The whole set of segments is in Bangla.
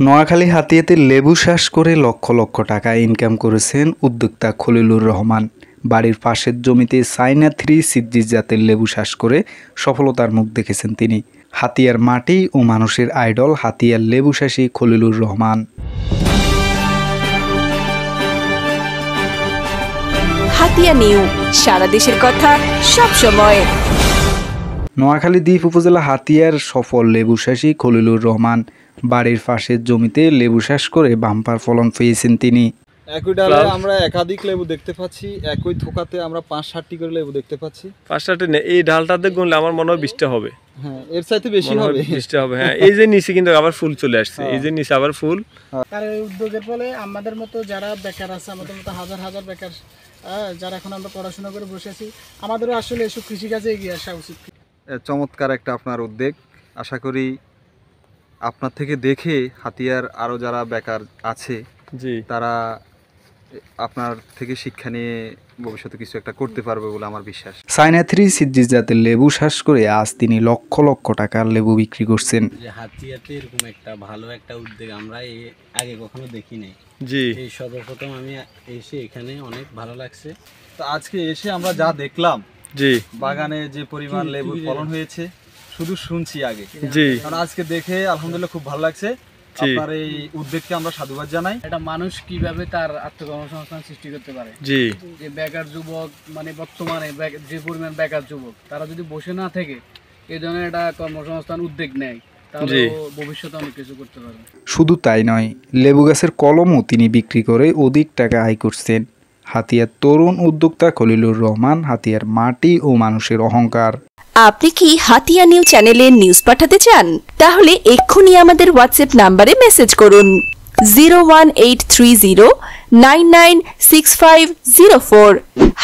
নোয়াখালী হাতিয়াতে লেবু চাষ করে লক্ষ লক্ষ টাকা ইনকাম করেছেন উদ্যোক্তা খলিলুর রহমান। বাড়ির পাশের জমিতে চায়না 3 সিডজিস জাতের লেবু চাষ করে সফলতার মুখ দেখেছেন তিনি। হাতিয়ার মাটি ও মানুষের আইডল হাতিয়ার লেবু চাষী খলিলুর রহমান। হাতিয়া নিউ, সারা দেশের কথা সব সময়। নোয়াখালী দ্বীপ উপজেলা হাতিয়ার সফল লেবু চাষী খলিলুর রহমান বাড়ির পাশের জমিতে লেবু চাষ করে বাম্পার ফলন পেয়েছেন তিনি। একই ডালে আমরা একাধিক লেবু দেখতে পাচ্ছি, একই থোকাতে আমরা 5-7টি করে লেবু দেখতে পাচ্ছি। 5-7টি না, এই ডালটাতে গুনলে আমার মনে হয় 20টা হবে। হ্যাঁ, এর চাইতে বেশি হবে, 20টা হবে। হ্যাঁ, এই যে নিচে কিন্তু আবার ফুল চলে আসছে, এই যে নিচে আবার ফুল। আর এই উদ্যোগের ফলে আমাদের মতো যারা বেকার আছে, আমাদের মতো হাজার হাজার বেকার যারা এখন আমরা পড়াশোনা করে বসে আছি, আমাদেরও আসলে এসব কৃষিকাজে এগিয়ে আসা উচিত। চমৎকার একটা আপনার উদ্যোগ। আশা করি আপনার থেকে দেখে হাতিয়ার আরও যারা বেকার আছে তারা আপনার থেকে শিক্ষা নিয়ে ভবিষ্যতে কিছু একটা করতে পারবে বলে আমার বিশ্বাস। চায়না 3 সিডজিস জাতের লেবু চাষ করে আজ তিনি লক্ষ লক্ষ টাকার লেবু বিক্রি করছেন। হাতিয়াতে এরকম একটা ভালো একটা উদ্যোগ আমরা আগে কখনো দেখি নাই। জি, এই সর্বপ্রথম আমি এসে এখানে অনেক ভালো লাগছে। তো আজকে এসে আমরা যা দেখলাম, জি, বাগানে যে পরিমাণ লেবুর ফলন হয়েছে শুধু শুনছি আগে। জি, কারণ আজকে দেখে আলহামদুলিল্লাহ খুব ভালো লাগছে। আপনার এই উদ্যোগকে আমরা সাধুবাদ জানাই। একটা মানুষ কিভাবে তার আত্মকর্মসংস্থান সৃষ্টি করতে পারে। জি, যে বেকার যুবক, মানে বর্তমানে যে পরিমাণ বেকার যুবক, তারা যদি বসে না থেকে এই ধরনের একটা কর্মসংস্থান উদ্যোগ নেয়, তাহলে ভবিষ্যতে অনেক কিছু করতে পারবে। শুধু তাই নয়, লেবু গাছের কলমও তিনি বিক্রি করে অধিক টাকা আয় করছেন। হাতিয়ার তরুণ উদ্যোক্তা খলিলুর রহমান হাতিয়ার মাটি ও মানুষের অহংকার। আপনি কি হাতিয়া নিউ চ্যানেলে নিউজ পাঠাতে চান? তাহলে এক্ষুনি আমাদের হোয়াটসঅ্যাপ নাম্বারে মেসেজ করুন 01830996504।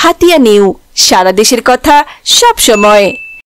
হাতিয়া নিউ, সারা দেশের কথা সব সময়।